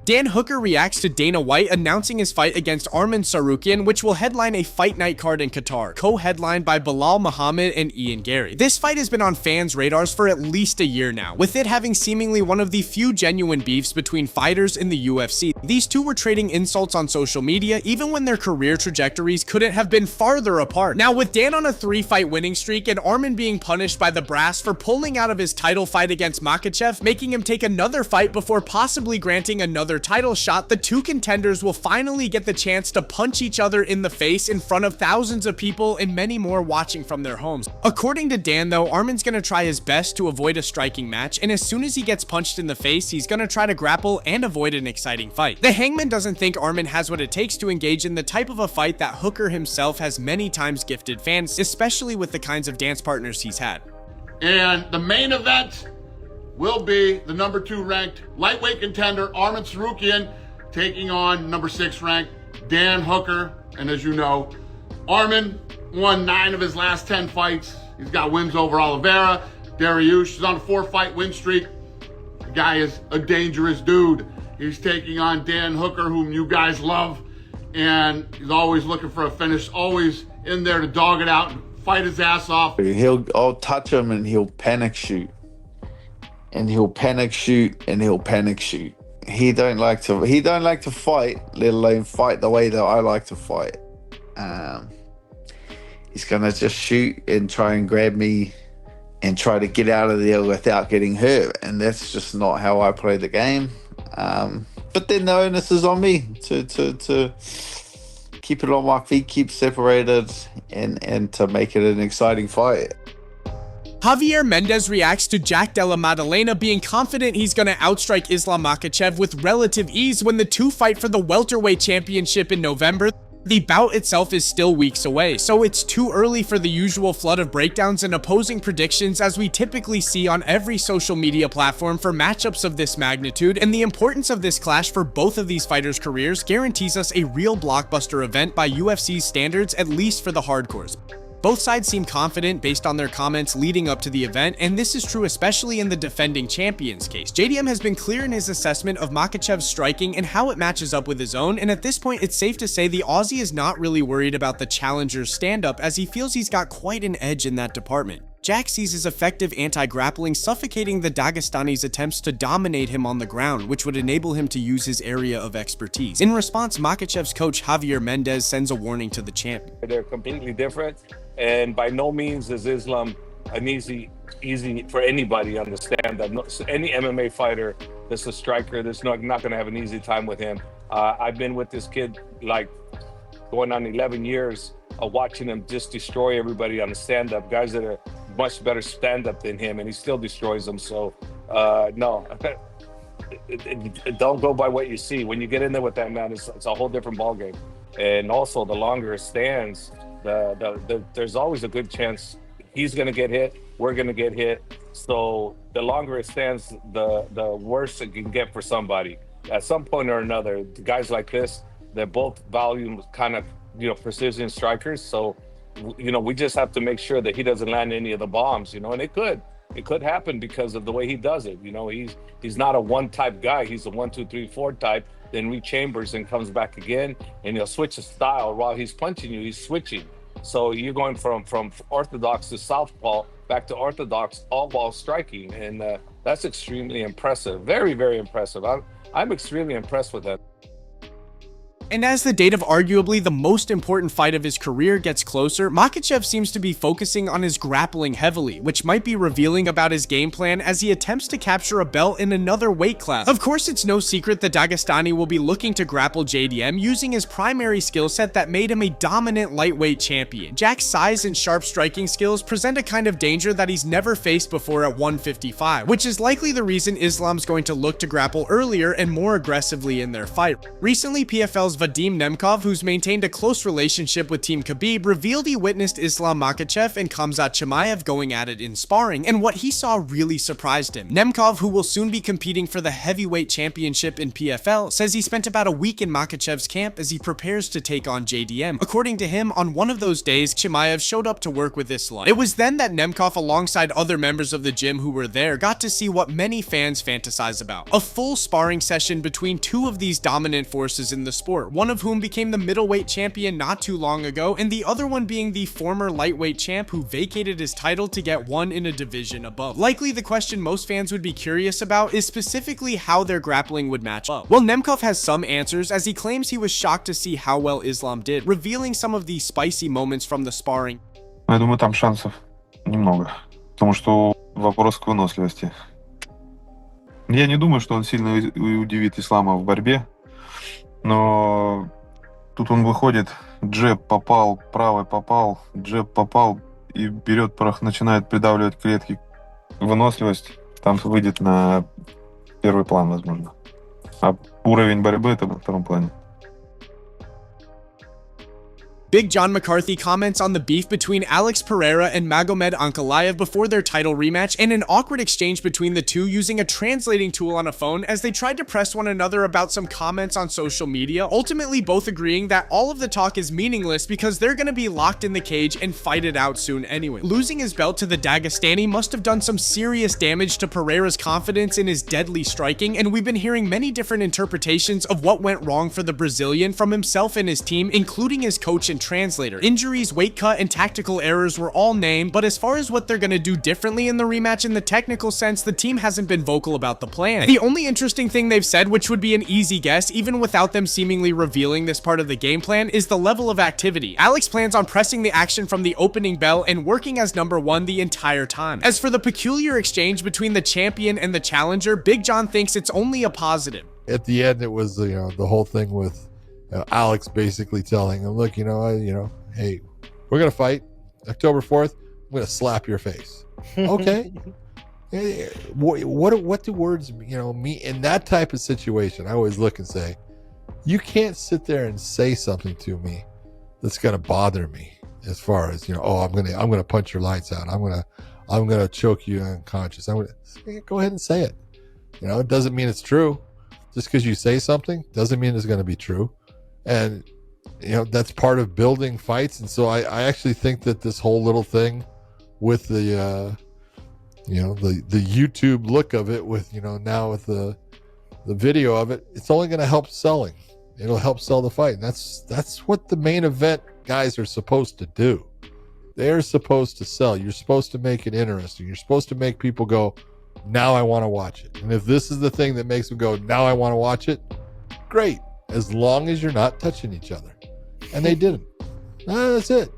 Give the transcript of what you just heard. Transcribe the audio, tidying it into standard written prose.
Dan Hooker reacts to Dana White announcing his fight against Arman Tsarukyan, which will headline a fight night card in Qatar, co-headlined by Bilal Muhammad and Ian Gary. This fight has been on fans' radars for at least a year now, with it having seemingly one of the few genuine beefs between fighters in the UFC. These two were trading insults on social media, even when their career trajectories couldn't have been farther apart. Now, with Dan on a 3-fight winning streak and Arman being punished by the brass for pulling out of his title fight against Makhachev, making him take another fight before possibly granting another title shot, the two contenders will finally get the chance to punch each other in the face in front of thousands of people and many more watching from their homes. According to Dan, though, Arman's gonna try his best to avoid a striking match, and as soon as he gets punched in the face, he's gonna try to grapple and avoid an exciting fight. The Hangman doesn't think Arman has what it takes to engage in the type of a fight that Hooker himself has many times gifted fans, especially with the kinds of dance partners he's had. And the main event will be the number 2 ranked lightweight contender Arman Tsarukyan taking on number 6 ranked Dan Hooker. And as you know, Arman won 9 of his last 10 fights. He's got wins over Oliveira, Dariush. He's on a 4-fight win streak. The guy is a dangerous dude. He's taking on Dan Hooker, whom you guys love. And he's always looking for a finish, always in there to dog it out and fight his ass off. I'll touch him and he'll panic shoot. And he'll panic shoot and he'll panic shoot. He don't like to fight, let alone fight the way that I like to fight. He's gonna just shoot and try and grab me and try to get out of there without getting hurt, and that's just not how I play the game. But then the onus is on me to keep it on my feet, keep separated, and to make it an exciting fight. Javier Mendez reacts to Jack Della Maddalena being confident he's gonna outstrike Islam Makhachev with relative ease when the two fight for the welterweight championship in November. The bout itself is still weeks away, so it's too early for the usual flood of breakdowns and opposing predictions as we typically see on every social media platform for matchups of this magnitude, and the importance of this clash for both of these fighters' careers guarantees us a real blockbuster event by UFC's standards, at least for the hardcores. Both sides seem confident based on their comments leading up to the event, and this is true especially in the defending champion's case. JDM has been clear in his assessment of Makhachev's striking and how it matches up with his own, and at this point it's safe to say the Aussie is not really worried about the challenger's stand-up as he feels he's got quite an edge in that department. Jack sees his effective anti-grappling suffocating the Dagestani's attempts to dominate him on the ground, which would enable him to use his area of expertise. In response, Makhachev's coach Javier Mendez sends a warning to the champ. They're completely different, and by no means is Islam an easy for anybody to understand that. Any MMA fighter that's a striker, that's not going to have an easy time with him. I've been with this kid like going on 11 years of watching him just destroy everybody on the stand-up, guys that are much better stand-up than him, and he still destroys them. So no, don't go by what you see. When you get in there with that man, it's a whole different ballgame. And also, the longer it stands, there's always a good chance he's going to get hit, we're going to get hit. So the longer it stands, the worse it can get for somebody. At some point or another, guys like this, they're both volume kind of, precision strikers. So, we just have to make sure that he doesn't land any of the bombs, and it could happen because of the way he does it. He's not a one type guy. He's a 1, 2, 3, 4 type, then rechambers and comes back again, and he'll switch his style. While he's punching you, he's switching. So you're going from orthodox to southpaw, back to orthodox, all ball striking. And that's extremely impressive. Very, very impressive. I'm extremely impressed with that. And as the date of arguably the most important fight of his career gets closer, Makhachev seems to be focusing on his grappling heavily, which might be revealing about his game plan as he attempts to capture a belt in another weight class. Of course, it's no secret that Dagestani will be looking to grapple JDM using his primary skill set that made him a dominant lightweight champion. Jack's size and sharp striking skills present a kind of danger that he's never faced before at 155, which is likely the reason Islam's going to look to grapple earlier and more aggressively in their fight. Recently, PFL's Vadim Nemkov, who's maintained a close relationship with Team Khabib, revealed he witnessed Islam Makhachev and Khamzat Chimaev going at it in sparring, and what he saw really surprised him. Nemkov, who will soon be competing for the heavyweight championship in PFL, says he spent about a week in Makhachev's camp as he prepares to take on JDM. According to him, on one of those days, Chimaev showed up to work with Islam. It was then that Nemkov, alongside other members of the gym who were there, got to see what many fans fantasize about: a full sparring session between two of these dominant forces in the sport, one of whom became the middleweight champion not too long ago, and the other one being the former lightweight champ who vacated his title to get one in a division above. Likely the question most fans would be curious about is specifically how their grappling would match up. Well, Nemkov has some answers, as he claims he was shocked to see how well Islam did, revealing some of the spicy moments from the sparring. Я думаю, там шансов немного, потому что вопрос к выносливости. Я не думаю, что он сильно удивит Ислама в борьбе, но тут он выходит, джеб попал, правый попал, джеб попал и берет, начинает придавливать клетки. Выносливость там выйдет на первый план, возможно. А уровень борьбы — это на втором плане. Big John McCarthy comments on the beef between Alex Pereira and Magomed Ankalaev before their title rematch, and an awkward exchange between the two using a translating tool on a phone as they tried to press one another about some comments on social media, ultimately both agreeing that all of the talk is meaningless because they're gonna be locked in the cage and fight it out soon anyway. Losing his belt to the Dagestani must have done some serious damage to Pereira's confidence in his deadly striking, and we've been hearing many different interpretations of what went wrong for the Brazilian from himself and his team, including his coach and translator. Injuries, weight cut, and tactical errors were all named, but as far as what they're gonna do differently in the rematch in the technical sense, the team hasn't been vocal about the plan. The only interesting thing they've said, which would be an easy guess even without them seemingly revealing this part of the game plan, is the level of activity. Alex plans on pressing the action from the opening bell and working as number one the entire time. As for the peculiar exchange between the champion and the challenger, Big John thinks it's only a positive. At the end, it was the whole thing with Alex basically telling him, look, hey, we're gonna fight October 4th. I'm gonna slap your face. Okay. What do words mean in that type of situation? I always look and say, you can't sit there and say something to me that's gonna bother me, as far as I'm gonna punch your lights out, I'm gonna choke you unconscious. Go ahead and say it. It doesn't mean it's true. Just because you say something doesn't mean it's going to be true. And that's part of building fights. And so I actually think that this whole little thing with the the YouTube look of it, with now with the video of it, it's only going to help selling. It'll help sell the fight. And that's what the main event guys are supposed to do. They're supposed to sell. You're supposed to make it interesting. You're supposed to make people go, now I want to watch it. And if this is the thing that makes them go, now I want to watch it, great. As long as you're not touching each other. And they didn't. That's it.